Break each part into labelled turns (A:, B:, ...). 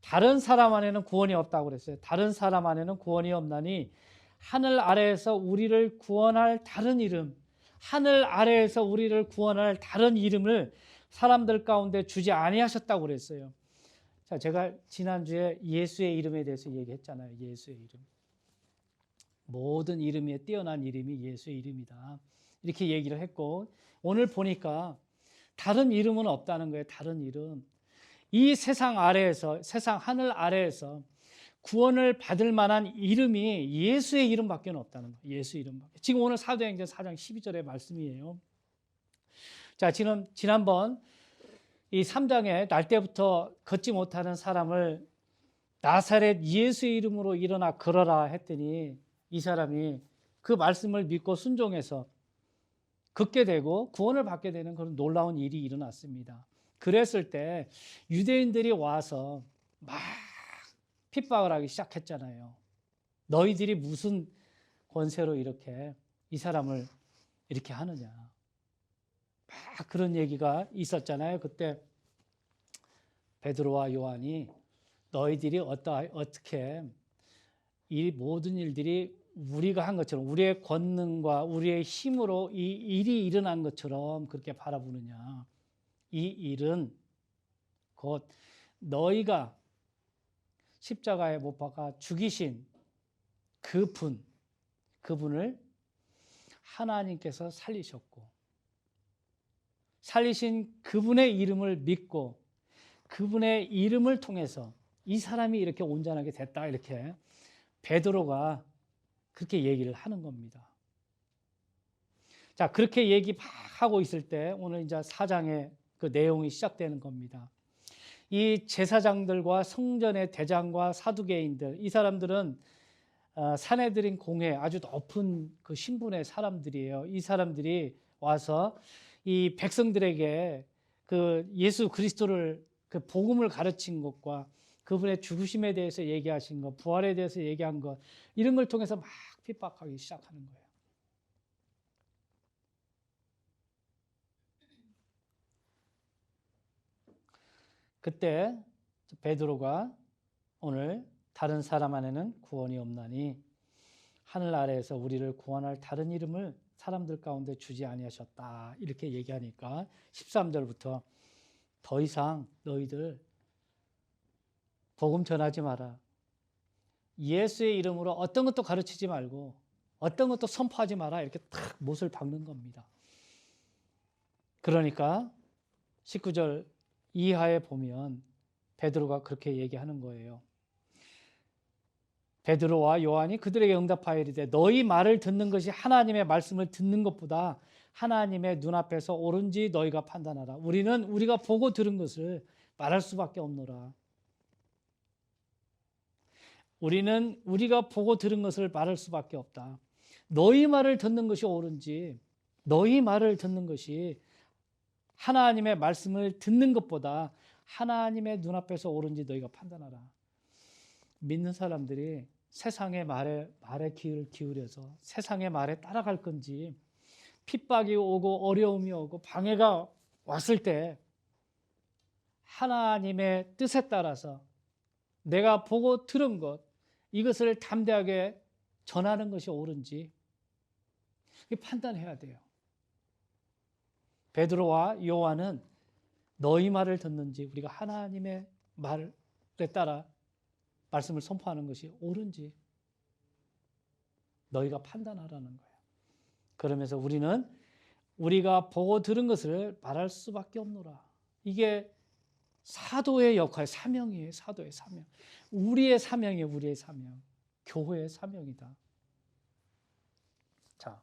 A: 다른 사람 안에는 구원이 없다고 그랬어요. 다른 사람 안에는 구원이 없나니 하늘 아래에서 우리를 구원할 다른 이름, 하늘 아래에서 우리를 구원할 다른 이름을 사람들 가운데 주지 아니하셨다고 그랬어요. 자, 제가 지난주에 예수의 이름에 대해서 얘기했잖아요. 예수의 이름. 모든 이름에 뛰어난 이름이 예수의 이름이다. 이렇게 얘기를 했고, 오늘 보니까 다른 이름은 없다는 거예요. 다른 이름. 이 세상 아래에서, 세상 하늘 아래에서 구원을 받을 만한 이름이 예수의 이름밖에 없다는 거예요. 예수 이름밖에. 지금 오늘 사도행전 4장 12절의 말씀이에요. 자, 지난번 이 3장에 날 때부터 걷지 못하는 사람을 나사렛 예수의 이름으로 일어나 걸어라 했더니 이 사람이 그 말씀을 믿고 순종해서 걷게 되고 구원을 받게 되는 그런 놀라운 일이 일어났습니다. 그랬을 때 유대인들이 와서 막 핍박을 하기 시작했잖아요. 너희들이 무슨 권세로 이렇게 이 사람을 이렇게 하느냐. 막 그런 얘기가 있었잖아요. 그때 베드로와 요한이 너희들이 어떻게 이 모든 일들이 우리가 한 것처럼 우리의 권능과 우리의 힘으로 이 일이 일어난 것처럼 그렇게 바라보느냐. 이 일은 곧 너희가 십자가에 못 박아 죽이신 그분을 하나님께서 살리셨고 살리신 그분의 이름을 믿고 그분의 이름을 통해서 이 사람이 이렇게 온전하게 됐다. 이렇게 베드로가 그렇게 얘기를 하는 겁니다. 자, 그렇게 얘기 막 하고 있을 때 오늘 이제 4장의 그 내용이 시작되는 겁니다. 이 제사장들과 성전의 대장과 사두개인들, 이 사람들은 사내들인 공회 아주 높은 그 신분의 사람들이에요. 이 사람들이 와서 이 백성들에게 그 예수 그리스도를 그 복음을 가르친 것과 그분의 죽으심에 대해서 얘기하신 것, 부활에 대해서 얘기한 것, 이런 걸 통해서 막 핍박하기 시작하는 거예요. 그때 베드로가 오늘 다른 사람 안에는 구원이 없나니 하늘 아래에서 우리를 구원할 다른 이름을 사람들 가운데 주지 아니하셨다. 이렇게 얘기하니까 13절부터 더 이상 너희들 복음 전하지 마라. 예수의 이름으로 어떤 것도 가르치지 말고 어떤 것도 선포하지 마라. 이렇게 탁 못을 박는 겁니다. 그러니까 19절 이하에 보면 베드로가 그렇게 얘기하는 거예요. 베드로와 요한이 그들에게 응답하여 이르되 너희 말을 듣는 것이 하나님의 말씀을 듣는 것보다 하나님의 눈앞에서 옳은지 너희가 판단하라. 우리는 우리가 보고 들은 것을 말할 수밖에 없노라. 우리는 우리가 보고 들은 것을 말할 수밖에 없다. 너희 말을 듣는 것이 옳은지 너희 말을 듣는 것이 하나님의 말씀을 듣는 것보다 하나님의 눈앞에서 옳은지 너희가 판단하라. 믿는 사람들이 세상의 말에 귀를 기울여서 세상의 말에 따라갈 건지 핍박이 오고 어려움이 오고 방해가 왔을 때 하나님의 뜻에 따라서 내가 보고 들은 것 이것을 담대하게 전하는 것이 옳은지 판단해야 돼요. 베드로와 요한은 너희 말을 듣는지 우리가 하나님의 말에 따라 말씀을 선포하는 것이 옳은지 너희가 판단하라는 거예요. 그러면서 우리는 우리가 보고 들은 것을 말할 수밖에 없노라. 이게 사도의 역할, 사명이에요. 사도의 사명. 우리의 사명이에요. 우리의 사명. 교회의 사명이다. 자,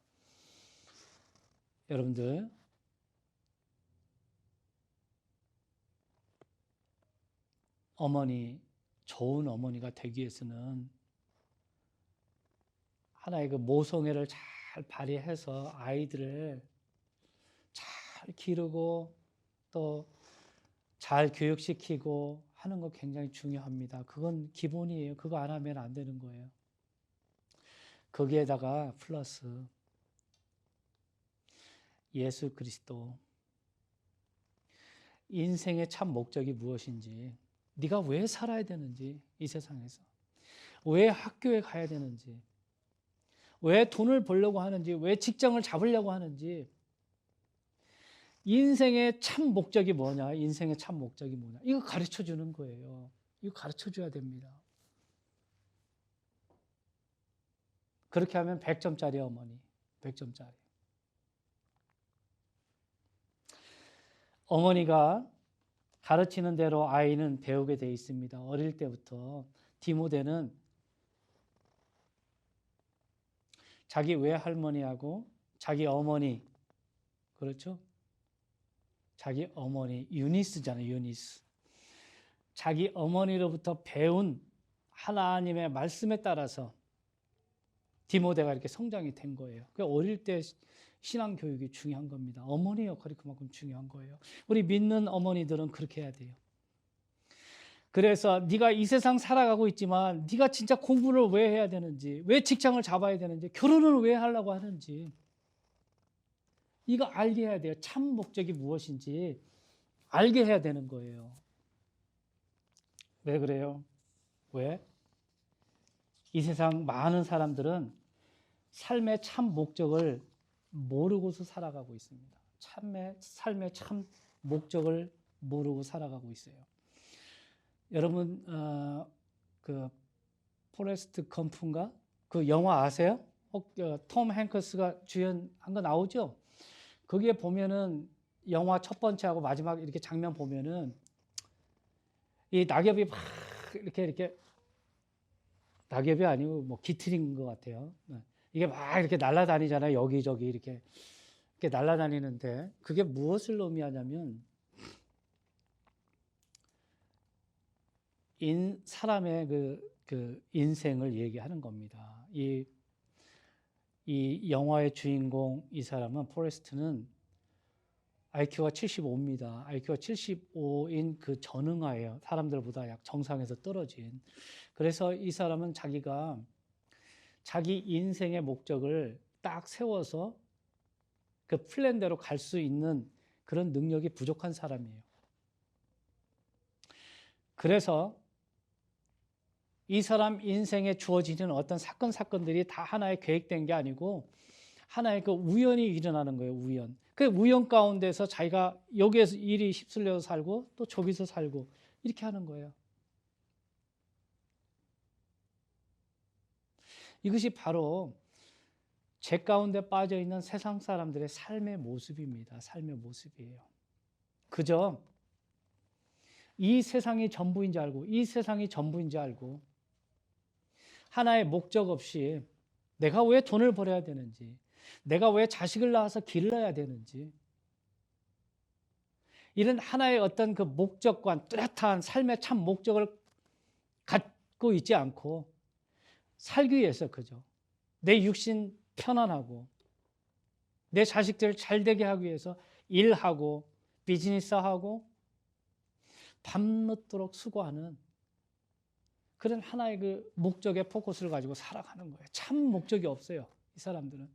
A: 여러분들 어머니, 좋은 어머니가 되기 위해서는 하나의 그 모성애를 잘 발휘해서 아이들을 잘 기르고 또 잘 교육시키고 하는 거 굉장히 중요합니다. 그건 기본이에요. 그거 안 하면 안 되는 거예요. 거기에다가 플러스 예수 그리스도 인생의 참 목적이 무엇인지 네가 왜 살아야 되는지, 이 세상에서 왜 학교에 가야 되는지, 왜 돈을 벌려고 하는지, 왜 직장을 잡으려고 하는지, 인생의 참 목적이 뭐냐, 인생의 참 목적이 뭐냐, 이거 가르쳐 주는 거예요. 이거 가르쳐 줘야 됩니다. 그렇게 하면 100점짜리 어머니, 100점짜리. 어머니가 가르치는 대로 아이는 배우게 돼 있습니다. 어릴 때부터 디모데는 자기 외할머니하고 자기 어머니, 그렇죠? 자기 어머니, 유니스잖아요, 유니스. 자기 어머니로부터 배운 하나님의 말씀에 따라서 디모데가 이렇게 성장이 된 거예요. 그러니까 어릴 때 신앙 교육이 중요한 겁니다. 어머니 역할이 그만큼 중요한 거예요. 우리 믿는 어머니들은 그렇게 해야 돼요. 그래서 네가 이 세상 살아가고 있지만 네가 진짜 공부를 왜 해야 되는지, 왜 직장을 잡아야 되는지, 결혼을 왜 하려고 하는지 이거 알게 해야 돼요. 참 목적이 무엇인지 알게 해야 되는 거예요. 왜 그래요? 왜? 이 세상 많은 사람들은 삶의 참 목적을 모르고서 살아가고 있습니다. 삶의 참 목적을 모르고 살아가고 있어요. 여러분 그 포레스트 검프인가? 그 영화 아세요? 톰 행크스가 주연한 거 나오죠? 거기에 보면은 영화 첫 번째하고 마지막 이렇게 장면 보면은 이 낙엽이 막 이렇게 낙엽이 아니고 뭐 깃털인 것 같아요. 이게 막 이렇게 날아다니잖아요. 여기저기 이렇게 날아다니는데 그게 무엇을 의미하냐면 사람의 그 인생을 얘기하는 겁니다. 이 영화의 주인공 이 사람은 포레스트는 IQ가 75입니다. IQ가 75인 그 전응아예요. 사람들보다 약 정상에서 떨어진. 그래서 이 사람은 자기가 자기 인생의 목적을 딱 세워서 그 플랜대로 갈 수 있는 그런 능력이 부족한 사람이에요. 그래서 이 사람 인생에 주어지는 어떤 사건들이 다 하나의 계획된 게 아니고 하나의 그 우연이 일어나는 거예요. 우연. 그 우연 가운데서 자기가 여기에서 일이 휩쓸려서 살고 또 저기서 살고 이렇게 하는 거예요. 이것이 바로 죄 가운데 빠져 있는 세상 사람들의 삶의 모습입니다. 삶의 모습이에요. 그저 이 세상이 전부인 줄 알고, 이 세상이 전부인 줄 알고, 하나의 목적 없이 내가 왜 돈을 벌어야 되는지, 내가 왜 자식을 낳아서 길러야 되는지, 이런 하나의 어떤 그 목적관, 뚜렷한 삶의 참 목적을 갖고 있지 않고 살기 위해서 그죠. 내 육신 편안하고 내 자식들 잘 되게 하기 위해서 일하고 비즈니스하고 밤늦도록 수고하는 그런 하나의 그 목적의 포커스를 가지고 살아가는 거예요. 참 목적이 없어요. 이 사람들은.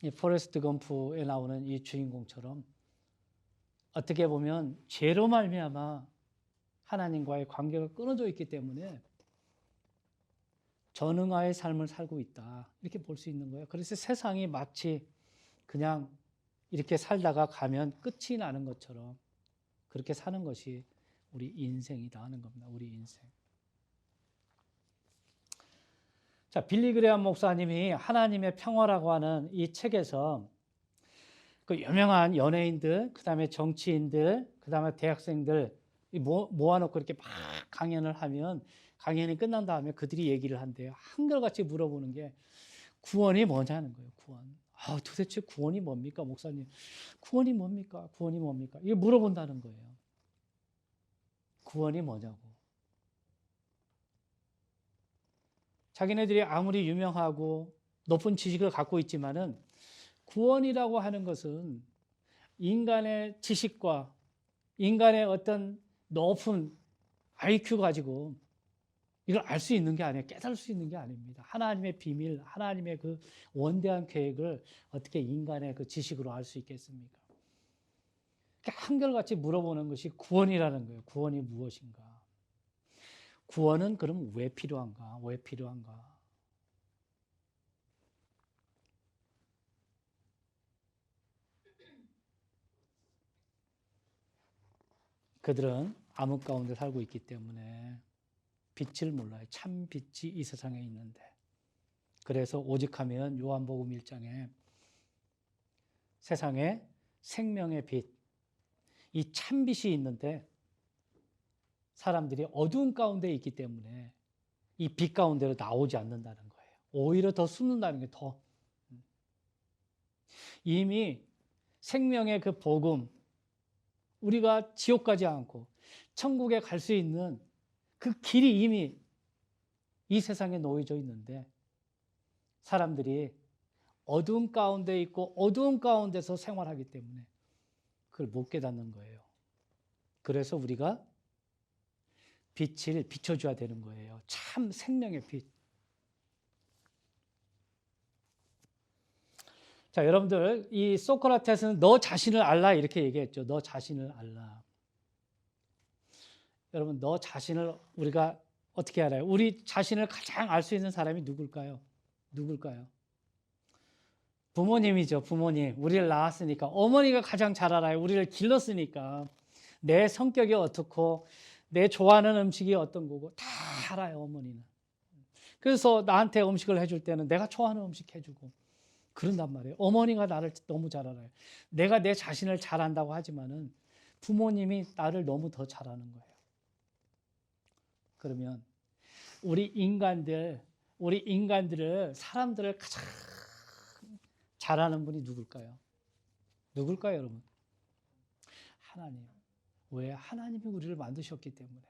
A: 이 포레스트 검프에 나오는 이 주인공처럼 어떻게 보면 죄로 말미암아 하나님과의 관계가 끊어져 있기 때문에 전응아의 삶을 살고 있다. 이렇게 볼 수 있는 거예요. 그래서 세상이 마치 그냥 이렇게 살다가 가면 끝이 나는 것처럼 그렇게 사는 것이 우리 인생이다 하는 겁니다. 우리 인생. 자, 빌리 그레엄 목사님이 하나님의 평화라고 하는 이 책에서 그 유명한 연예인들, 그 다음에 정치인들, 그 다음에 대학생들 모아놓고 이렇게 막 강연을 하면 강연이 끝난 다음에 그들이 얘기를 한대요. 한결같이 물어보는 게 구원이 뭐냐는 거예요. 구원. 도대체 구원이 뭡니까, 목사님? 구원이 뭡니까? 구원이 뭡니까? 이거 물어본다는 거예요. 구원이 뭐냐고. 자기네들이 아무리 유명하고 높은 지식을 갖고 있지만은 구원이라고 하는 것은 인간의 지식과 인간의 어떤 높은 IQ 가지고 이걸 알 수 있는 게 아니에요. 깨달을 수 있는 게 아닙니다. 하나님의 비밀, 하나님의 그 원대한 계획을 어떻게 인간의 그 지식으로 알 수 있겠습니까? 한결같이 물어보는 것이 구원이라는 거예요. 구원이 무엇인가? 구원은 그럼 왜 필요한가? 왜 필요한가? 그들은 암흑 가운데 살고 있기 때문에 빛을 몰라요. 참 빛이 이 세상에 있는데. 그래서 오직하면 요한복음 1장에 세상에 생명의 빛, 이 참 빛이 있는데 사람들이 어두운 가운데 있기 때문에 이 빛 가운데로 나오지 않는다는 거예요. 오히려 더 숨는다는 게 더. 이미 생명의 그 복음, 우리가 지옥 가지 않고 천국에 갈 수 있는 그 길이 이미 이 세상에 놓여져 있는데 사람들이 어두운 가운데 있고 어두운 가운데서 생활하기 때문에 그걸 못 깨닫는 거예요. 그래서 우리가 빛을 비춰줘야 되는 거예요. 참 생명의 빛. 자, 여러분들, 이 소크라테스는 너 자신을 알라 이렇게 얘기했죠. 너 자신을 알라. 여러분, 너 자신을 우리가 어떻게 알아요? 우리 자신을 가장 알 수 있는 사람이 누굴까요? 누굴까요? 부모님이죠. 부모님. 우리를 낳았으니까. 어머니가 가장 잘 알아요. 우리를 길렀으니까. 내 성격이 어떻고 내 좋아하는 음식이 어떤 거고 다 알아요. 어머니는. 그래서 나한테 음식을 해줄 때는 내가 좋아하는 음식 해주고 그런단 말이에요. 어머니가 나를 너무 잘 알아요. 내가 내 자신을 잘 안다고 하지만은 부모님이 나를 너무 더 잘 아는 거예요. 그러면 우리 인간들을 사람들을 가장 잘 아는 분이 누굴까요? 누굴까요, 여러분? 하나님. 왜? 하나님이 우리를 만드셨기 때문에.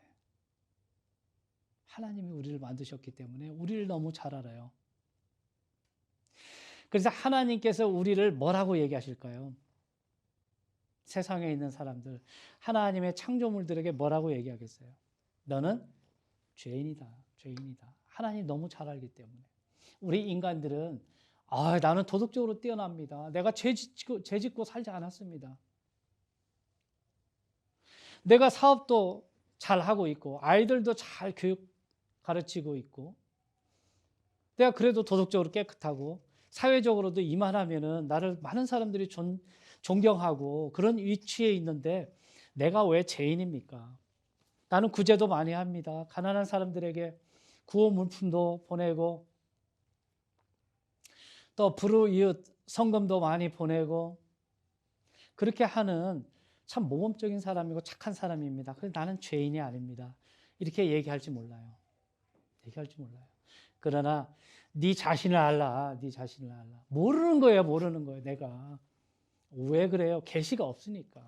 A: 하나님이 우리를 만드셨기 때문에 우리를 너무 잘 알아요. 그래서 하나님께서 우리를 뭐라고 얘기하실까요? 세상에 있는 사람들, 하나님의 창조물들에게 뭐라고 얘기하겠어요? 너는 죄인이다, 죄인이다. 하나님 너무 잘 알기 때문에. 우리 인간들은 나는 도덕적으로 뛰어납니다. 내가 죄 짓고 살지 않았습니다. 내가 사업도 잘 하고 있고 아이들도 잘 교육 가르치고 있고 내가 그래도 도덕적으로 깨끗하고 사회적으로도 이만하면은 나를 많은 사람들이 존경하고 그런 위치에 있는데 내가 왜 죄인입니까? 나는 구제도 많이 합니다. 가난한 사람들에게 구호 물품도 보내고 또 불우이웃 성금도 많이 보내고 그렇게 하는 참 모범적인 사람이고 착한 사람입니다. 그래서 나는 죄인이 아닙니다. 이렇게 얘기할지 몰라요. 얘기할지 몰라요. 그러나 네 자신을 알라. 네 자신을 알라. 모르는 거예요. 모르는 거예요. 내가. 왜 그래요? 계시가 없으니까.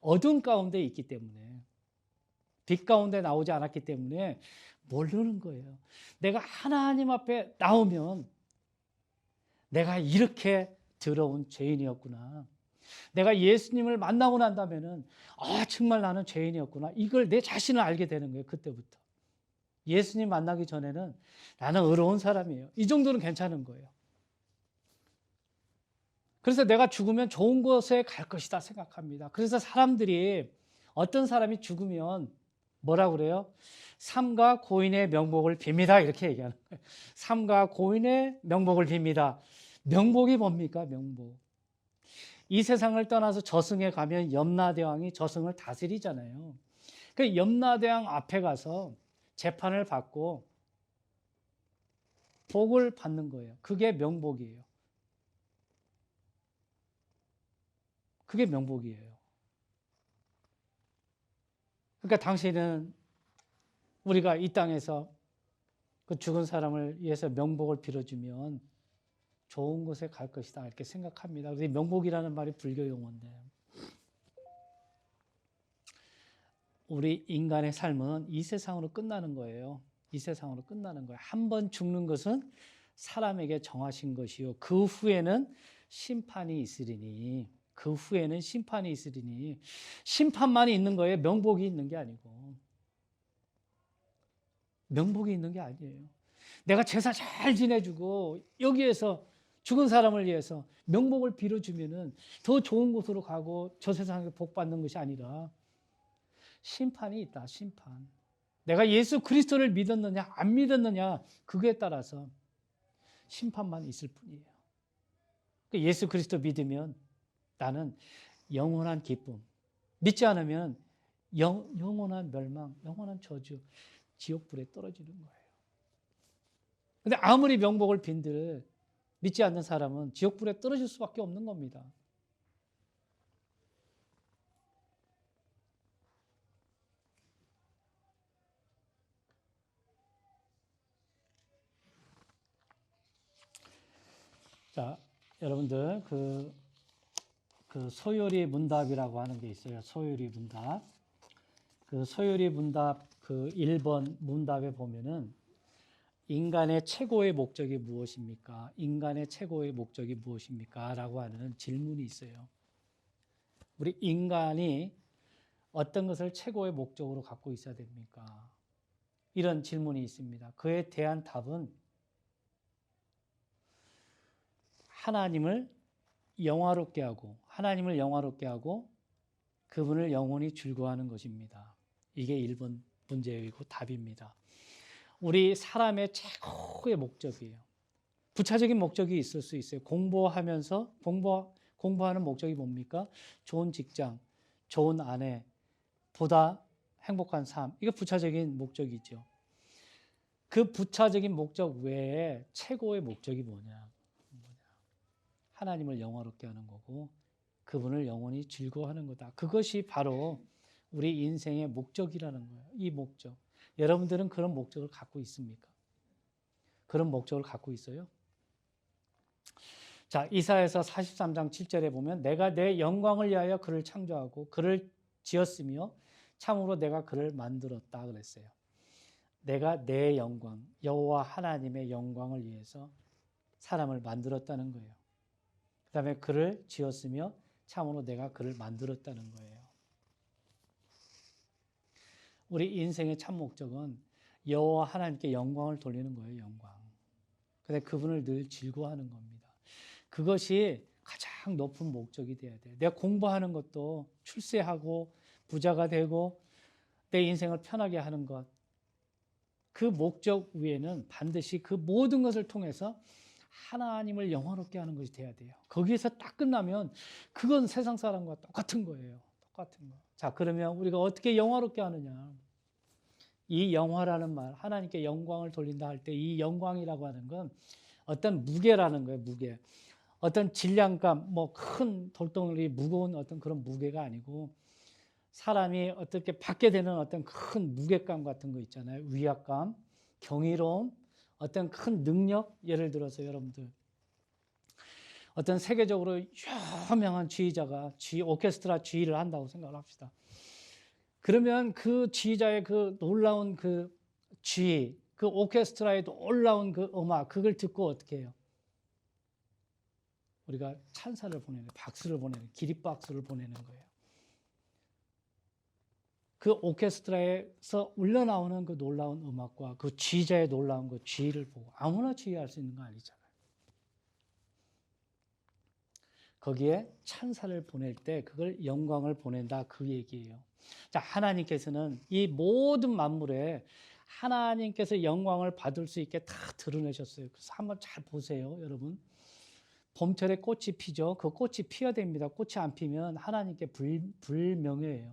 A: 어두운 가운데 있기 때문에. 빛 가운데 나오지 않았기 때문에 모르는 거예요. 내가 하나님 앞에 나오면 내가 이렇게 더러운 죄인이었구나. 내가 예수님을 만나고 난다면은 정말 나는 죄인이었구나. 이걸 내 자신을 알게 되는 거예요. 그때부터. 예수님 만나기 전에는 나는 의로운 사람이에요. 이 정도는 괜찮은 거예요. 그래서 내가 죽으면 좋은 곳에 갈 것이다 생각합니다. 그래서 사람들이 어떤 사람이 죽으면 뭐라고 그래요? 삼가 고인의 명복을 빕니다. 이렇게 얘기하는 거예요. 삼가 고인의 명복을 빕니다. 명복이 뭡니까? 명복. 이 세상을 떠나서 저승에 가면 염라대왕이 저승을 다스리잖아요. 그 염라대왕 앞에 가서 재판을 받고 복을 받는 거예요. 그게 명복이에요. 그게 명복이에요. 그러니까 당신은 우리가 이 땅에서 그 죽은 사람을 위해서 명복을 빌어주면 좋은 곳에 갈 것이다 이렇게 생각합니다. 그래서 명복이라는 말이 불교 용어인데 우리 인간의 삶은 이 세상으로 끝나는 거예요. 이 세상으로 끝나는 거예요. 한 번 죽는 것은 사람에게 정하신 것이요. 그 후에는 심판이 있으리니 그 후에는 심판이 있으리니 심판만이 있는 거예요. 명복이 있는 게 아니고 명복이 있는 게 아니에요. 내가 제사 잘 지내주고 여기에서 죽은 사람을 위해서 명복을 빌어주면은 더 좋은 곳으로 가고 저 세상에 복 받는 것이 아니라 심판이 있다, 심판. 내가 예수 그리스도를 믿었느냐, 안 믿었느냐, 그거에 따라서 심판만 있을 뿐이에요. 예수 그리스도 믿으면 나는 영원한 기쁨, 믿지 않으면 영원한 멸망, 영원한 저주, 지옥불에 떨어지는 거예요. 근데 아무리 명복을 빈들 믿지 않는 사람은 지옥불에 떨어질 수밖에 없는 겁니다. 자, 여러분들 그 소요리 문답이라고 하는 게 있어요. 소요리 문답. 그 소요리 문답 그 1번 문답에 보면은 인간의 최고의 목적이 무엇입니까? 인간의 최고의 목적이 무엇입니까? 라고 하는 질문이 있어요. 우리 인간이 어떤 것을 최고의 목적으로 갖고 있어야 됩니까? 이런 질문이 있습니다. 그에 대한 답은 하나님을 영화롭게 하고 그분을 영원히 즐거워하는 것입니다. 이게 1번 문제이고 답입니다. 우리 사람의 최고의 목적이에요. 부차적인 목적이 있을 수 있어요. 공부하면서 공부하는 목적이 뭡니까? 좋은 직장, 좋은 아내, 보다 행복한 삶. 이거 부차적인 목적이죠. 그 부차적인 목적 외에 최고의 목적이 뭐냐? 하나님을 영화롭게 하는 거고 그분을 영원히 즐거워하는 거다. 그것이 바로 우리 인생의 목적이라는 거예요. 이 목적. 여러분들은 그런 목적을 갖고 있습니까? 그런 목적을 갖고 있어요? 자, 이사야서 43장 7절에 보면 내가 내 영광을 위하여 그를 창조하고 그를 지었으며 참으로 내가 그를 만들었다 그랬어요. 내가 내 영광, 여호와 하나님의 영광을 위해서 사람을 만들었다는 거예요. 그 다음에 그를 지었으며 참으로 내가 그를 만들었다는 거예요. 우리 인생의 참 목적은 여호와 하나님께 영광을 돌리는 거예요. 영광. 근데 그분을 늘 즐거워하는 겁니다. 그것이 가장 높은 목적이 돼야 돼요. 내가 공부하는 것도 출세하고 부자가 되고 내 인생을 편하게 하는 것. 그 목적 위에는 반드시 그 모든 것을 통해서 하나님을 영화롭게 하는 것이 돼야 돼요. 거기에서 딱 끝나면 그건 세상 사람과 똑같은 거예요. 똑같은 거. 자, 그러면 우리가 어떻게 영화롭게 하느냐? 이 영화라는 말, 하나님께 영광을 돌린다 할 때 이 영광이라고 하는 건 어떤 무게라는 거예요. 무게. 어떤 질량감, 뭐 큰 돌덩어리 무거운 어떤 그런 무게가 아니고 사람이 어떻게 받게 되는 어떤 큰 무게감 같은 거 있잖아요. 위압감, 경이로움, 어떤 큰 능력. 예를 들어서 여러분들 어떤 세계적으로 유명한 지휘자가 오케스트라 지휘를 한다고 생각을 합시다. 그러면 그 지휘자의 그 놀라운 그 지휘, 그 오케스트라의 놀라운 그 음악, 그걸 듣고 어떻게 해요? 우리가 찬사를 보내는, 박수를 보내는, 기립박수를 보내는 거예요. 그 오케스트라에서 울려나오는 그 놀라운 음악과 그 지휘자의 놀라운 그 지휘를 보고 아무나 지휘할 수 있는 거 아니잖아요. 거기에 찬사를 보낼 때 그걸 영광을 보낸다 그 얘기예요. 자, 하나님께서는 이 모든 만물에 하나님께서 영광을 받을 수 있게 다 드러내셨어요. 그래서 한번 잘 보세요, 여러분. 봄철에 꽃이 피죠. 그 꽃이 피어야 됩니다. 꽃이 안 피면 하나님께 불명예예요.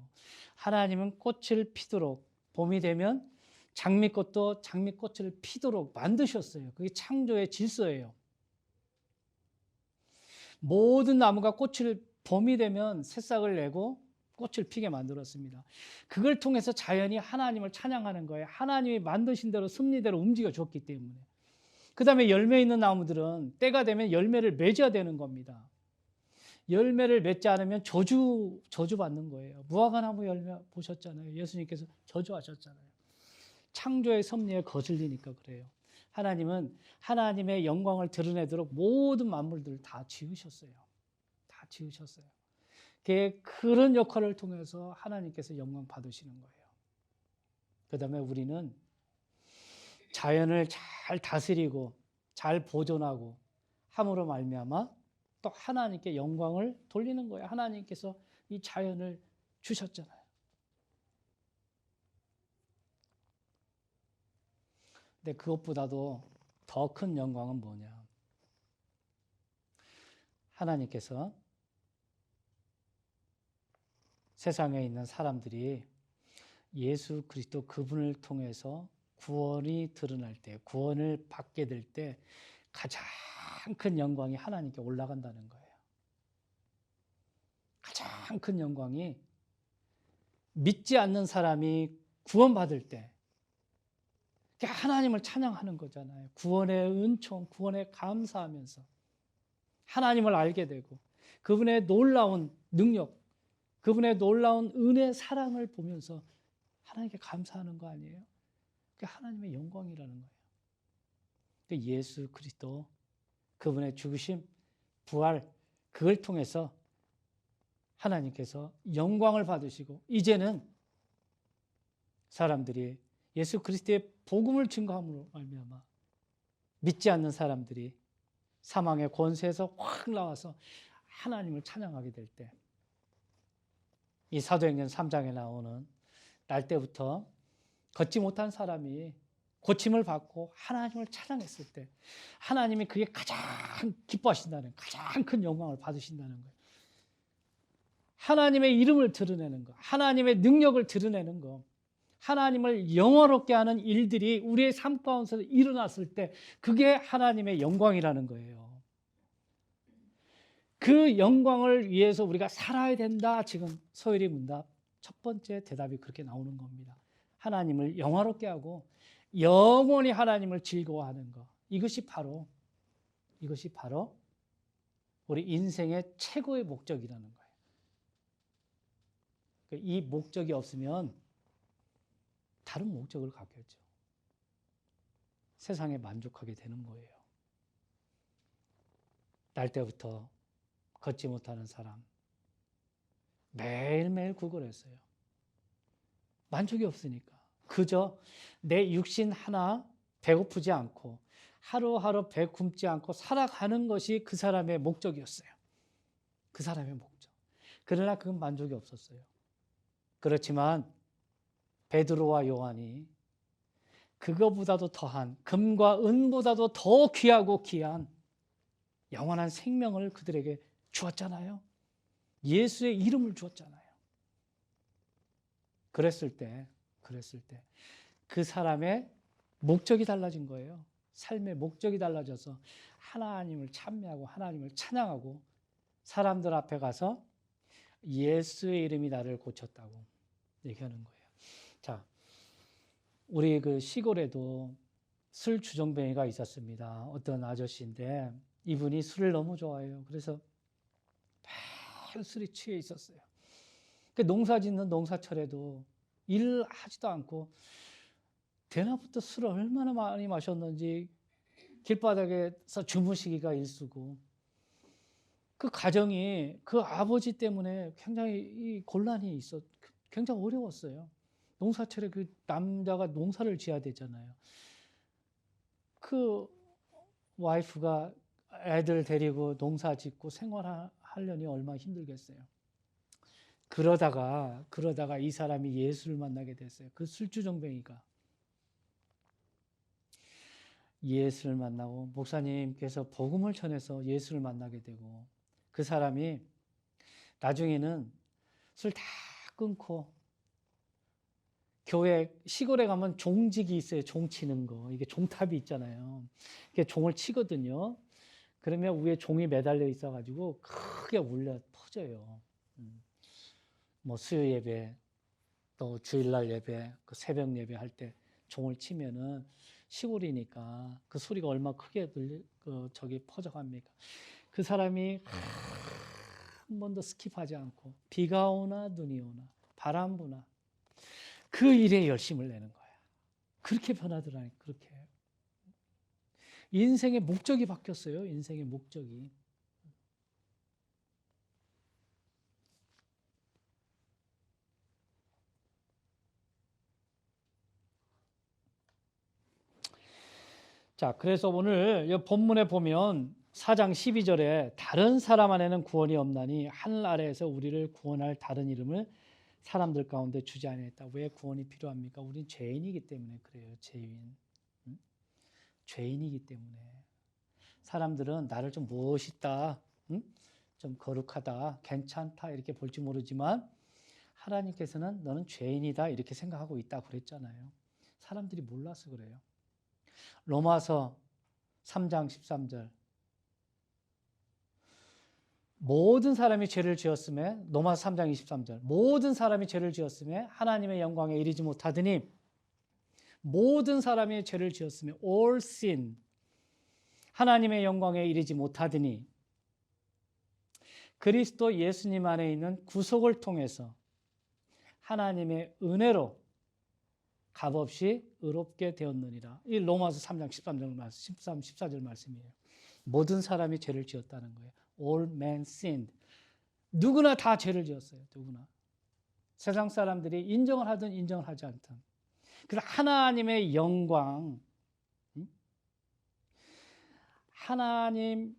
A: 하나님은 꽃을 피도록 봄이 되면 장미꽃도 장미꽃을 피도록 만드셨어요. 그게 창조의 질서예요. 모든 나무가 꽃을 봄이 되면 새싹을 내고 꽃을 피게 만들었습니다. 그걸 통해서 자연이 하나님을 찬양하는 거예요. 하나님이 만드신 대로 섭리대로 움직여 줬기 때문에. 그 다음에 열매 있는 나무들은 때가 되면 열매를 맺어야 되는 겁니다. 열매를 맺지 않으면 저주받는 거예요. 무화과나무 열매 보셨잖아요. 예수님께서 저주하셨잖아요. 창조의 섭리에 거슬리니까 그래요. 하나님은 하나님의 영광을 드러내도록 모든 만물들을 다 지으셨어요. 다 지으셨어요. 그런 역할을 통해서 하나님께서 영광 받으시는 거예요. 그 다음에 우리는 자연을 잘 다스리고 잘 보존하고 함으로 말미암아 또 하나님께 영광을 돌리는 거예요. 하나님께서 이 자연을 주셨잖아요. 근데 그것보다도 더 큰 영광은 뭐냐? 하나님께서 세상에 있는 사람들이 예수 그리스도 그분을 통해서 구원이 드러날 때, 구원을 받게 될 때 가장 큰 영광이 하나님께 올라간다는 거예요. 가장 큰 영광이 믿지 않는 사람이 구원받을 때 하나님을 찬양하는 거잖아요. 구원의 은총, 구원에 감사하면서 하나님을 알게 되고 그분의 놀라운 능력, 그분의 놀라운 은혜, 사랑을 보면서 하나님께 감사하는 거 아니에요? 그게 하나님의 영광이라는 거예요. 예수 그리스도 그분의 죽으심, 부활, 그걸 통해서 하나님께서 영광을 받으시고 이제는 사람들이 예수 그리스도의 복음을 증거함으로 말미암아 믿지 않는 사람들이 사망의 권세에서 확 나와서 하나님을 찬양하게 될 때, 이 사도행전 3장에 나오는 날 때부터 걷지 못한 사람이 고침을 받고 하나님을 찬양했을 때 하나님이 그게 가장 기뻐하신다는, 가장 큰 영광을 받으신다는 거예요. 하나님의 이름을 드러내는 거, 하나님의 능력을 드러내는 거, 하나님을 영화롭게 하는 일들이 우리의 삶 가운데서 일어났을 때 그게 하나님의 영광이라는 거예요. 그 영광을 위해서 우리가 살아야 된다. 지금 서일이 문답 첫 번째 대답이 그렇게 나오는 겁니다. 하나님을 영화롭게 하고 영원히 하나님을 즐거워하는 것. 이것이 바로 우리 인생의 최고의 목적이라는 거예요. 이 목적이 없으면 다른 목적을 갖겠죠. 세상에 만족하게 되는 거예요. 날 때부터 걷지 못하는 사람 매일매일 구걸했어요. 만족이 없으니까 그저 내 육신 하나 배고프지 않고 하루하루 배 굶지 않고 살아가는 것이 그 사람의 목적이었어요. 그 사람의 목적. 그러나 그건 만족이 없었어요. 그렇지만 베드로와 요한이 그거보다도 더한, 금과 은보다도 더 귀하고 귀한 영원한 생명을 그들에게 주었잖아요. 예수의 이름을 주었잖아요. 그랬을 때 그 사람의 목적이 달라진 거예요. 삶의 목적이 달라져서 하나님을 찬미하고 하나님을 찬양하고 사람들 앞에 가서 예수의 이름이 나를 고쳤다고 얘기하는 거예요. 자, 우리 그 시골에도 술 주정뱅이가 있었습니다. 어떤 아저씨인데 이분이 술을 너무 좋아해요. 그래서 매일 술이 취해 있었어요. 농사 짓는 농사철에도 일하지도 않고 대낮부터 술을 얼마나 많이 마셨는지 길바닥에서 주무시기가 일쑤고 그 가정이 그 아버지 때문에 굉장히 곤란이 굉장히 어려웠어요. 농사철에 그 남자가 농사를 지어야 되잖아요. 그 와이프가 애들 데리고 농사 짓고 생활하려니 얼마나 힘들겠어요. 그러다가 이 사람이 예수를 만나게 됐어요. 그 술주정뱅이가 예수를 만나고 목사님께서 복음을 전해서 예수를 만나게 되고 그 사람이 나중에는 술 다 끊고 교회 시골에 가면 종직이 있어요. 종 치는 거. 이게 종탑이 있잖아요. 이게 종을 치거든요. 그러면 위에 종이 매달려 있어가지고 크게 울려 퍼져요. 뭐 수요 예배, 또 주일날 예배, 그 새벽 예배 할 때 종을 치면은 시골이니까 그 소리가 얼마나 크게 저기 퍼져갑니까? 그 사람이 한 번도 스킵하지 않고 비가 오나 눈이 오나 바람 부나 그 일에 열심을 내는 거야. 그렇게 변하더라니까. 그렇게 인생의 목적이 바뀌었어요. 인생의 목적이. 자, 그래서 오늘 이 본문에 보면 4장 12절에 다른 사람 안에는 구원이 없나니 하늘 아래에서 우리를 구원할 다른 이름을 사람들 가운데 주지 아니했다. 왜 구원이 필요합니까? 우린 죄인이기 때문에 그래요. 죄인. 응? 죄인이기 때문에. 사람들은 나를 좀 멋있다, 응? 좀 거룩하다, 괜찮다 이렇게 볼지 모르지만 하나님께서는 너는 죄인이다 이렇게 생각하고 있다고 그랬잖아요. 사람들이 몰라서 그래요. 로마서 3장 13절 모든 사람이 죄를 지었음에 로마서 3장 23절 모든 사람이 죄를 지었음에 하나님의 영광에 이르지 못하더니 모든 사람이 죄를 지었음에 all sin 하나님의 영광에 이르지 못하더니 그리스도 예수님 안에 있는 구속을 통해서 하나님의 은혜로 값없이 의롭게 되었느니라. 이 로마서 3장 13절 말씀, 13, 14절 말씀이에요. 모든 사람이 죄를 지었다는 거예요. All men sinned. 누구나 다 죄를 지었어요. 누구나. 세상 사람들이 인정을 하든 인정을 하지 않든. 그래서 하나님의 영광, 하나님의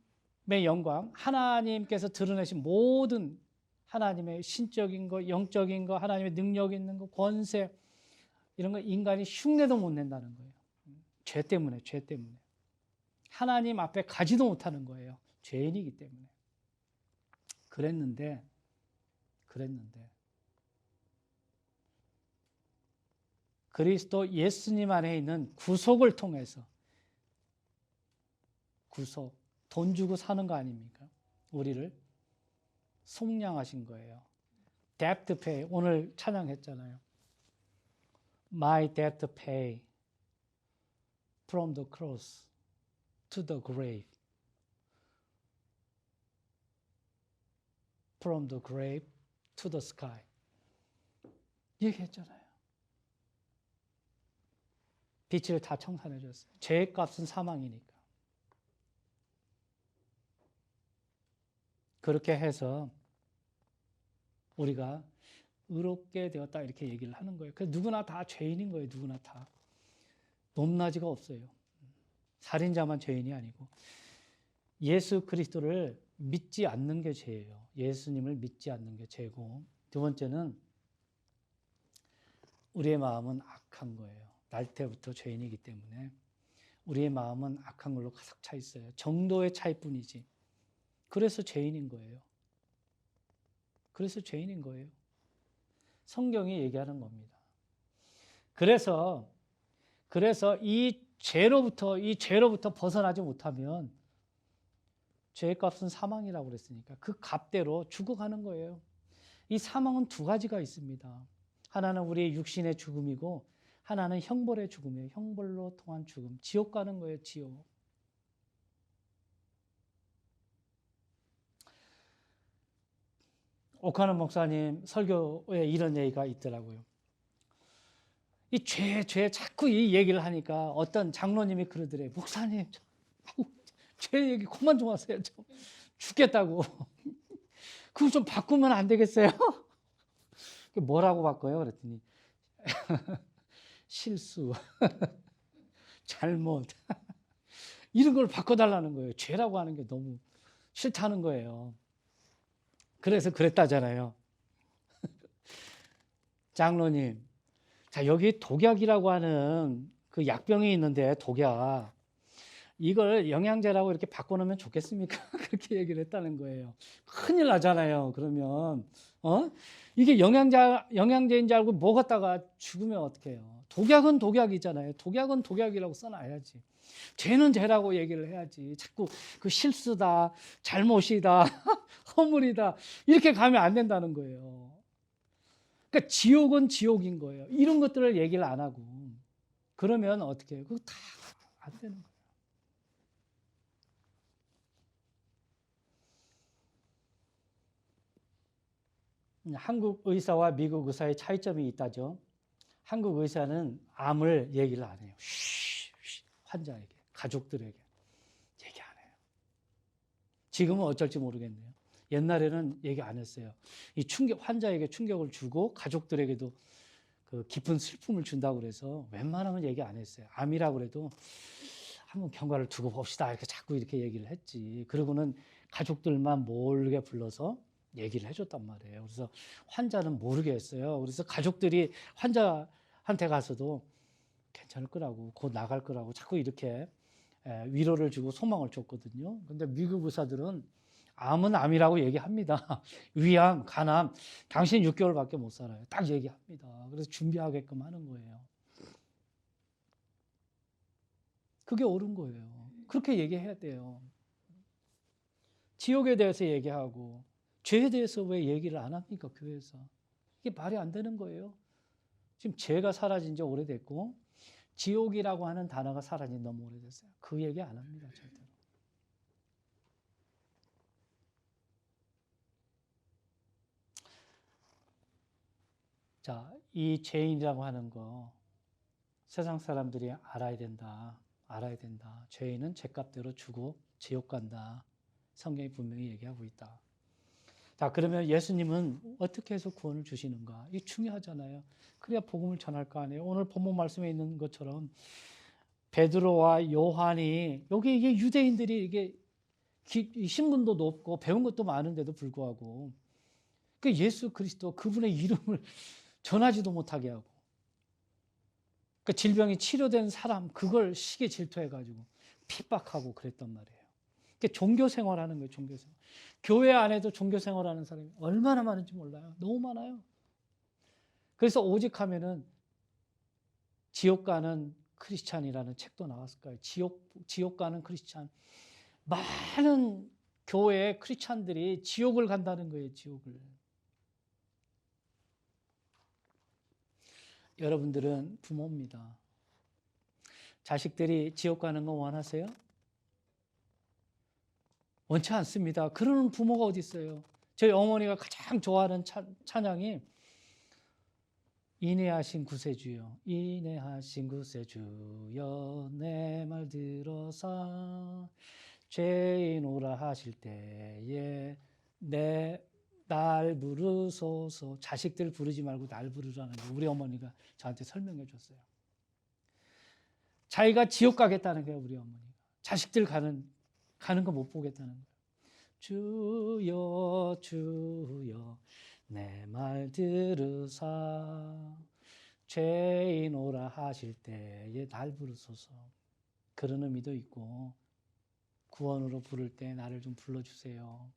A: 영광, 하나님께서 드러내신 모든 하나님의 신적인 거, 영적인 거, 하나님의 능력 있는 거, 권세 이런 거 인간이 흉내도 못 낸다는 거예요. 죄 때문에, 죄 때문에. 하나님 앞에 가지도 못하는 거예요. 죄인이기 때문에. 그랬는데 그리스도 예수님 안에 있는 구속을 통해서 구속, 돈 주고 사는 거 아닙니까? 우리를 속량하신 거예요. debt pay, 오늘 찬양했잖아요. My debt pay from the cross to the grave. From the grave to the sky. 얘기했잖아요. 빛을 다 청산해 줬어요. 죄의 값은 사망이니까. 그렇게 해서 우리가 의롭게 되었다 이렇게 얘기를 하는 거예요. 그래서 누구나 다 죄인인 거예요. 누구나 다. 높낮이가 없어요. 살인자만 죄인이 아니고. 예수 그리스도를 믿지 않는 게 죄예요. 예수님을 믿지 않는 게 죄고. 두 번째는 우리의 마음은 악한 거예요. 날 때부터 죄인이기 때문에 우리의 마음은 악한 걸로 가득 차 있어요. 정도의 차이뿐이지. 그래서 죄인인 거예요. 그래서 죄인인 거예요. 성경이 얘기하는 겁니다. 그래서 이 죄로부터 벗어나지 못하면 죄의 값은 사망이라고 그랬으니까 그 값대로 죽어가는 거예요. 이 사망은 두 가지가 있습니다. 하나는 우리의 육신의 죽음이고 하나는 형벌의 죽음이에요. 형벌로 통한 죽음. 지옥 가는 거예요. 지옥. 오카노 목사님 설교에 이런 얘기가 있더라고요. 이 죄 자꾸 이 얘기를 하니까 어떤 장로님이 그러더래요. 목사님, 죄 얘기 그만 좀 하세요. 좀 죽겠다고. 그거 좀 바꾸면 안 되겠어요? 뭐라고 바꿔요? 그랬더니 실수, 잘못 이런 걸 바꿔달라는 거예요. 죄라고 하는 게 너무 싫다는 거예요. 그래서 그랬다잖아요. 장로님, 자 여기 독약이라고 하는 그 약병이 있는데 독약 이걸 영양제라고 이렇게 바꿔놓으면 좋겠습니까? 그렇게 얘기를 했다는 거예요. 큰일 나잖아요. 그러면 이게 영양제인 줄 알고 먹었다가 죽으면 어떡해요? 독약은 독약이잖아요. 독약은 독약이라고 써놔야지. 죄는 죄라고 얘기를 해야지. 자꾸 그 실수다, 잘못이다, 허물이다 이렇게 가면 안 된다는 거예요. 그러니까 지옥은 지옥인 거예요. 이런 것들을 얘기를 안 하고 그러면 어떻게 해요? 그거 다 안 되는 거예요. 한국 의사와 미국 의사의 차이점이 있다죠. 한국 의사는 암을 얘기를 안 해요. 환자에게, 가족들에게 얘기 안 해요. 지금은 어쩔지 모르겠네요. 옛날에는 얘기 안 했어요. 이 환자에게 충격을 주고 가족들에게도 그 깊은 슬픔을 준다고 그래서 웬만하면 얘기 안 했어요. 암이라고 그래도 한번 경과를 두고 봅시다. 이렇게 자꾸 이렇게 얘기를 했지. 그러고는 가족들만 몰게 불러서 얘기를 해줬단 말이에요. 그래서 환자는 모르게 했어요. 그래서 가족들이 환자한테 가서도 괜찮을 거라고, 곧 나갈 거라고 자꾸 이렇게 위로를 주고 소망을 줬거든요. 근데 미국 의사들은 암은 암이라고 얘기합니다. 위암, 간암, 당신 6개월밖에 못 살아요. 딱 얘기합니다. 그래서 준비하게끔 하는 거예요. 그게 옳은 거예요. 그렇게 얘기해야 돼요. 지옥에 대해서 얘기하고 죄에 대해서 왜 얘기를 안 합니까? 교회에서. 이게 말이 안 되는 거예요. 지금 죄가 사라진 지 오래됐고 지옥이라고 하는 단어가 사라진 지 너무 오래됐어요. 그 얘기 안 합니다. 절대로. 자, 이 죄인이라고 하는 거 세상 사람들이 알아야 된다. 알아야 된다. 죄인은 죄값대로 주고 지옥 간다. 성경이 분명히 얘기하고 있다. 자, 그러면 예수님은 어떻게 해서 구원을 주시는가? 이게 중요하잖아요. 그래야 복음을 전할 거 아니에요. 오늘 본문 말씀에 있는 것처럼 베드로와 요한이 여기 이게 유대인들이 이게 신분도 높고 배운 것도 많은데도 불구하고 그 예수 그리스도 그분의 이름을 전하지도 못하게 하고 그 질병이 치료된 사람 그걸 시기에 질투해가지고 핍박하고 그랬단 말이에요. 그 종교 생활하는 거예요. 종교 생활. 교회 안에도 종교 생활하는 사람이 얼마나 많은지 몰라요. 너무 많아요. 그래서 오직 하면은 지옥 가는 크리스찬이라는 책도 나왔을 거예요. 지옥 가는 크리스찬. 많은 교회 크리스찬들이 지옥을 간다는 거예요. 지옥을. 여러분들은 부모입니다. 자식들이 지옥 가는 거 원하세요? 원치 않습니다. 그러는 부모가 어디 있어요? 저희 어머니가 가장 좋아하는 찬양이 인내하신 구세주여, 인내하신 구세주여, 내 말 들어서 죄인 오라 하실 때에 날 부르소서. 자식들 부르지 말고 날 부르라는 거 우리 어머니가 저한테 설명해 줬어요. 자기가 지옥 가겠다는 거예요, 우리 어머니가. 자식들 가는 거 못 보겠다는 거예요. 주여 주여 내 말 들으사 죄인 오라 하실 때에 날 부르소서. 그런 의미도 있고 구원으로 부를 때 나를 좀 불러주세요.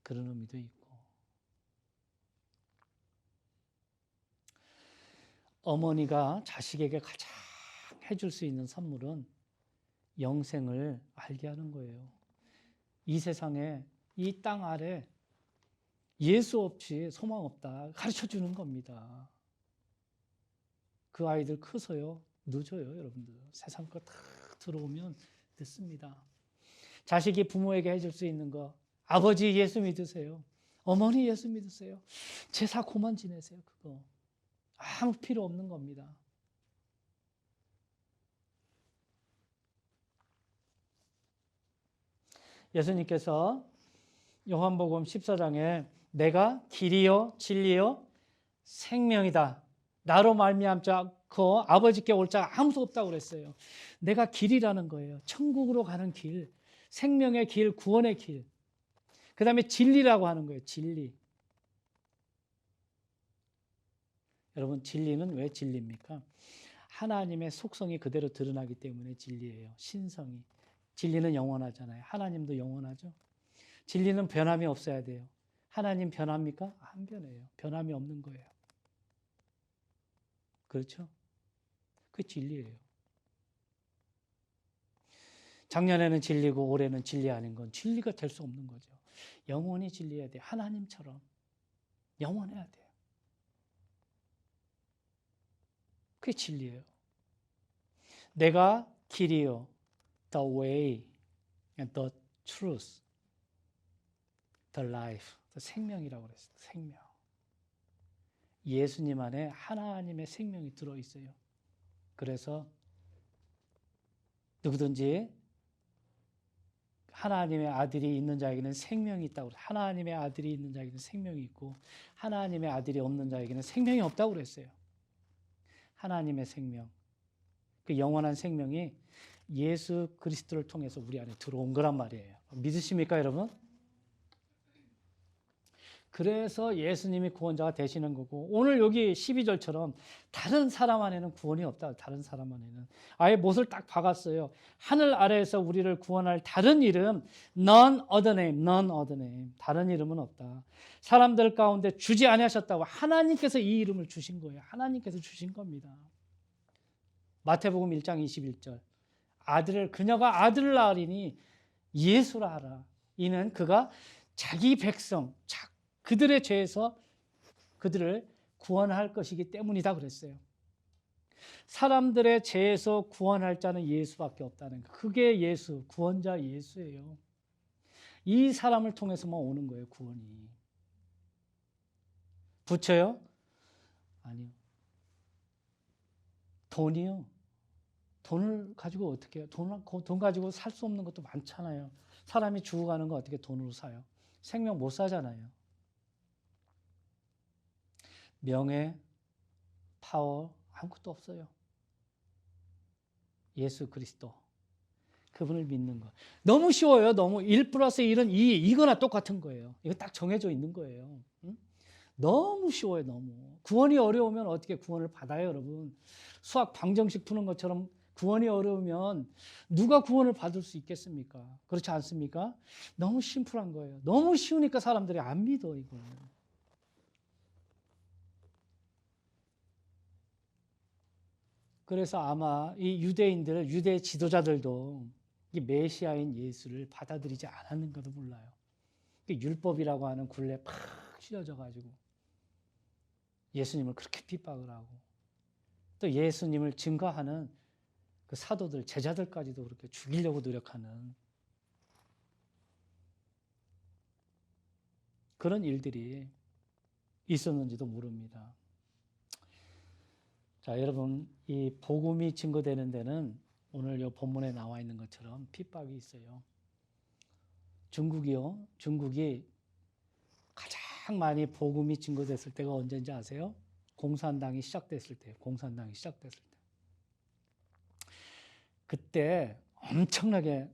A: 그런 의미도 있고 어머니가 자식에게 가장 해줄 수 있는 선물은 영생을 알게 하는 거예요. 이 세상에 이 땅 아래 예수 없이 소망 없다 가르쳐 주는 겁니다. 그 아이들 커서요 늦어요. 여러분들 세상 거 다 들어오면 늦습니다. 자식이 부모에게 해줄 수 있는 거 아버지 예수 믿으세요. 어머니 예수 믿으세요. 제사 고만 지내세요. 그거 아무 필요 없는 겁니다. 예수님께서 요한복음 14장에 내가 길이요 진리요 생명이다. 나로 말미암지 않고 아버지께 올 자가 아무도 없다고 그랬어요. 내가 길이라는 거예요. 천국으로 가는 길, 생명의 길, 구원의 길. 그 다음에 진리라고 하는 거예요. 진리. 여러분 진리는 왜 진리입니까? 하나님의 속성이 그대로 드러나기 때문에 진리예요. 신성이. 진리는 영원하잖아요. 하나님도 영원하죠. 진리는 변함이 없어야 돼요. 하나님 변합니까? 안 변해요. 변함이 없는 거예요. 그렇죠? 그게 진리예요. 작년에는 진리고 올해는 진리 아닌 건 진리가 될 수 없는 거죠. 영원히 진리해야 돼요. 하나님처럼 영원해야 돼요. 그게 진리예요. 내가 길이요, the way, and the truth, the life, the 생명이라고 그랬어요. 생명. 예수님 안에 하나님의 생명이 들어있어요. 그래서 누구든지 하나님의 아들이 있는 자에게는 생명이 있다고 그랬어요. 하나님의 아들이 있는 자에게는 생명이 있고 하나님의 아들이 없는 자에게는 생명이 없다고 그랬어요. 하나님의 생명. 그 영원한 생명이 예수 그리스도를 통해서 우리 안에 들어온 거란 말이에요. 믿으십니까, 여러분? 그래서 예수님이 구원자가 되시는 거고, 오늘 여기 12절처럼 다른 사람 안에는 구원이 없다. 다른 사람 안에는. 아예 못을 딱 박았어요. 하늘 아래에서 우리를 구원할 다른 이름, none other name, none other name. 다른 이름은 없다. 사람들 가운데 주지 아니하셨다고 하나님께서 이 이름을 주신 거예요. 하나님께서 주신 겁니다. 마태복음 1장 21절. 그녀가 아들을 낳으리니 예수라 하라. 이는 그가 자기 백성, 그들의 죄에서 그들을 구원할 것이기 때문이다 그랬어요. 사람들의 죄에서 구원할 자는 예수밖에 없다는 거. 그게 예수, 구원자 예수예요. 이 사람을 통해서만 오는 거예요, 구원이. 부처요? 아니요. 돈이요. 돈을 가지고 어떻게 해요? 돈 가지고 살 수 없는 것도 많잖아요. 사람이 죽어가는 거 어떻게 돈으로 사요? 생명 못 사잖아요. 명예, 파워 아무것도 없어요. 예수 그리스도. 그분을 믿는 거. 너무 쉬워요. 너무 1 플러스 1은 2. 이거나 똑같은 거예요. 이거 딱 정해져 있는 거예요. 응? 너무 쉬워요. 너무. 구원이 어려우면 어떻게 구원을 받아요, 여러분? 수학 방정식 푸는 것처럼 구원이 어려우면 누가 구원을 받을 수 있겠습니까? 그렇지 않습니까? 너무 심플한 거예요. 너무 쉬우니까 사람들이 안 믿어, 이걸. 그래서 아마 이 유대 지도자들도 이 메시아인 예수를 받아들이지 않았는가도 몰라요. 율법이라고 하는 굴레에 팍 씌워져 가지고 예수님을 그렇게 핍박을 하고 또 예수님을 증거하는 그 사도들, 제자들까지도 그렇게 죽이려고 노력하는 그런 일들이 있었는지도 모릅니다. 자, 여러분, 이 복음이 증거되는 데는 오늘 이 본문에 나와 있는 것처럼 핍박이 있어요. 중국이 가장 많이 복음이 증거됐을 때가 언제인지 아세요? 공산당이 시작됐을 때. 그때 엄청나게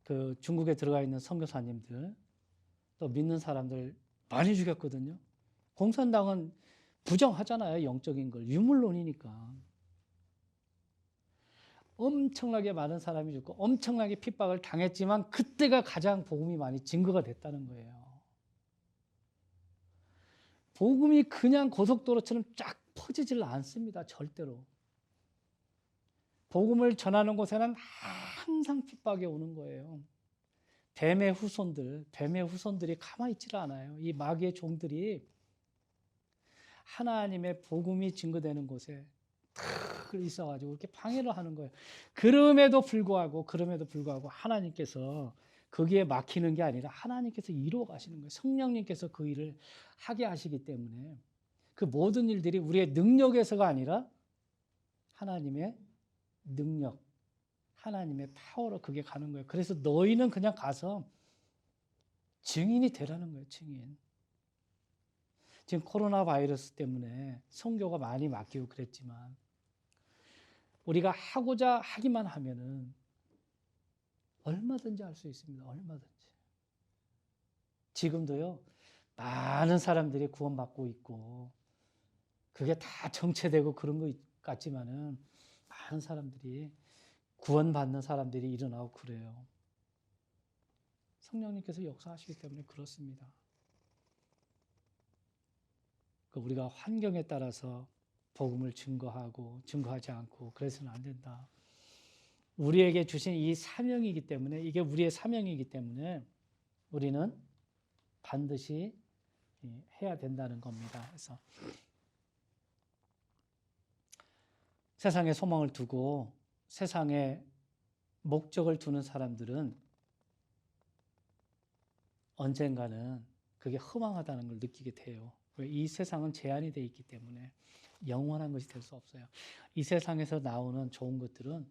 A: 그 중국에 들어가 있는 선교사님들 또 믿는 사람들 많이 죽였거든요. 공산당은 부정하잖아요. 영적인 걸. 유물론이니까. 엄청나게 많은 사람이 죽고 엄청나게 핍박을 당했지만 그때가 가장 복음이 많이 증거가 됐다는 거예요. 복음이 그냥 고속도로처럼 쫙 퍼지질 않습니다. 절대로. 복음을 전하는 곳에는 항상 핍박이 오는 거예요. 뱀의 후손들이 가만히 있질 않아요. 이 마귀의 종들이 하나님의 복음이 증거되는 곳에 있어가지고 이렇게 방해를 하는 거예요. 그럼에도 불구하고 하나님께서 거기에 막히는 게 아니라 하나님께서 이루어 가시는 거예요. 성령님께서 그 일을 하게 하시기 때문에 그 모든 일들이 우리의 능력에서가 아니라 하나님의 능력, 하나님의 파워로 그게 가는 거예요. 그래서 너희는 그냥 가서 증인이 되라는 거예요. 증인. 지금 코로나 바이러스 때문에 선교가 많이 막히고 그랬지만 우리가 하기만 하면은 얼마든지 할 수 있습니다. 얼마든지. 지금도요, 많은 사람들이 구원받고 있고, 그게 다 정체되고 그런 것 같지만은, 많은 사람들이, 구원받는 사람들이 일어나고 그래요. 성령님께서 역사하시기 때문에 그렇습니다. 우리가 환경에 따라서 복음을 증거하지 않고, 그래서는 안 된다. 우리에게 주신 이 사명이기 때문에 이게 우리의 사명이기 때문에 우리는 반드시 해야 된다는 겁니다. 그래서 세상에 소망을 두고 세상에 목적을 두는 사람들은 언젠가는 그게 허망하다는 걸 느끼게 돼요. 이 세상은 제한이 되어 있기 때문에 영원한 것이 될 수 없어요. 이 세상에서 나오는 좋은 것들은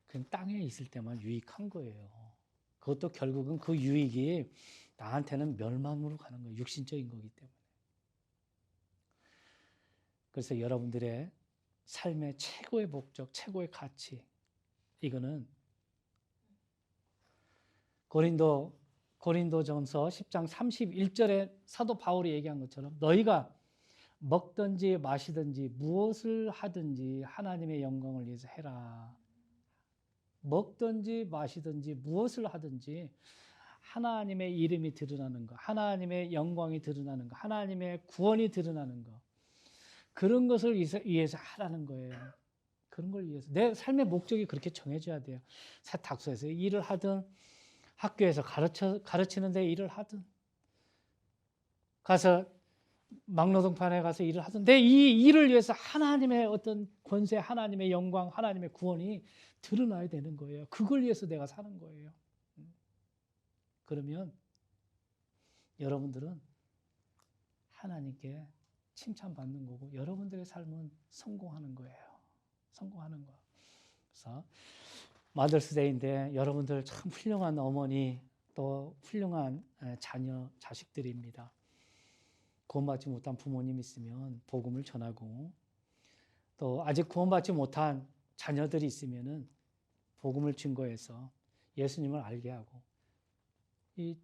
A: 그냥 땅에 있을 때만 유익한 거예요. 그것도 결국은 그 유익이 나한테는 멸망으로 가는 거예요. 육신적인 거기 때문에. 그래서 여러분들의 삶의 최고의 목적, 최고의 가치, 이거는 고린도전서 10장 31절에 사도 바울이 얘기한 것처럼 너희가 먹든지 마시든지 무엇을 하든지 하나님의 영광을 위해서 해라. 먹든지 마시든지 무엇을 하든지 하나님의 이름이 드러나는 것, 하나님의 영광이 드러나는 것, 하나님의 구원이 드러나는 것, 그런 것을 위해서 하라는 거예요. 그런 걸 위해서. 내 삶의 목적이 그렇게 정해져야 돼요. 세탁소에서 일을 하든 학교에서 가르치는 데 일을 하든 가서 막노동판에 가서 일을 하든 내 이 일을 위해서 하나님의 어떤 권세, 하나님의 영광, 하나님의 구원이 드러나야 되는 거예요. 그걸 위해서 내가 사는 거예요. 그러면 여러분들은 하나님께 칭찬받는 거고 여러분들의 삶은 성공하는 거예요. 성공하는 거. 그래서 마더스데이인데 여러분들 참 훌륭한 어머니 또 훌륭한 자녀, 자식들입니다. 구원받지 못한 부모님 있으면 복음을 전하고 또 아직 구원받지 못한 자녀들이 있으면은 복음을 증거해서 예수님을 알게 하고 이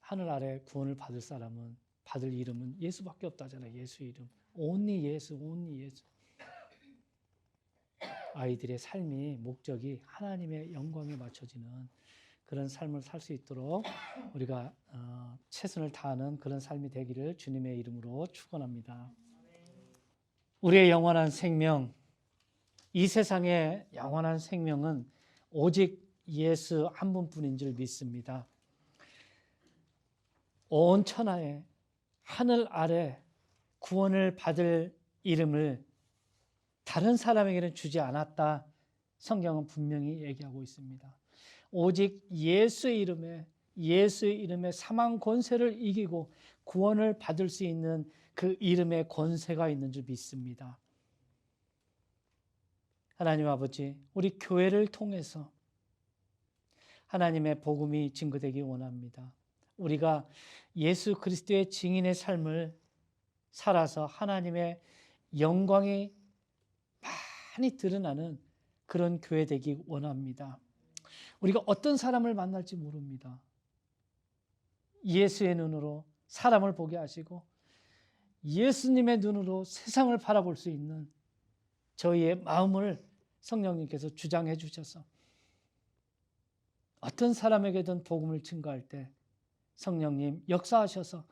A: 하늘 아래 구원을 받을 사람은 받을 이름은 예수밖에 없다잖아요. 예수 이름. 온리 예수, 온리 예수. 아이들의 삶이 목적이 하나님의 영광에 맞춰지는 그런 삶을 살 수 있도록 우리가 최선을 다하는 그런 삶이 되기를 주님의 이름으로 축원합니다. 우리의 영원한 생명, 이 세상의 영원한 생명은 오직 예수 한 분뿐인 줄 믿습니다. 온 천하에 하늘 아래 구원을 받을 이름을 다른 사람에게는 주지 않았다. 성경은 분명히 얘기하고 있습니다. 오직 예수의 이름에 사망 권세를 이기고 구원을 받을 수 있는 그 이름의 권세가 있는 줄 믿습니다. 하나님 아버지, 우리 교회를 통해서 하나님의 복음이 증거되기 원합니다. 우리가 예수 그리스도의 증인의 삶을 살아서 하나님의 영광이 많이 드러나는 그런 교회 되기 원합니다. 우리가 어떤 사람을 만날지 모릅니다. 예수의 눈으로 사람을 보게 하시고 예수님의 눈으로 세상을 바라볼 수 있는 저희의 마음을 성령님께서 주장해 주셔서 어떤 사람에게든 복음을 증거할 때 성령님 역사하셔서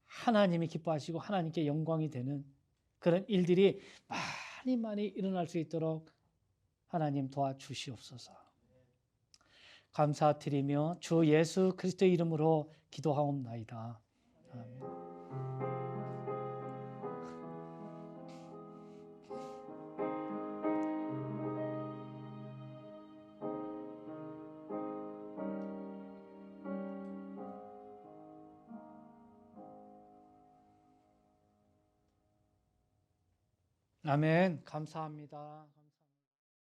A: 하나님이 기뻐하시고 하나님께 영광이 되는 그런 일들이 많이 일어날 수 있도록 하나님 도와주시옵소서. 감사드리며 주 예수 그리스도의 이름으로 기도하옵나이다. 아멘. 아멘. 감사합니다.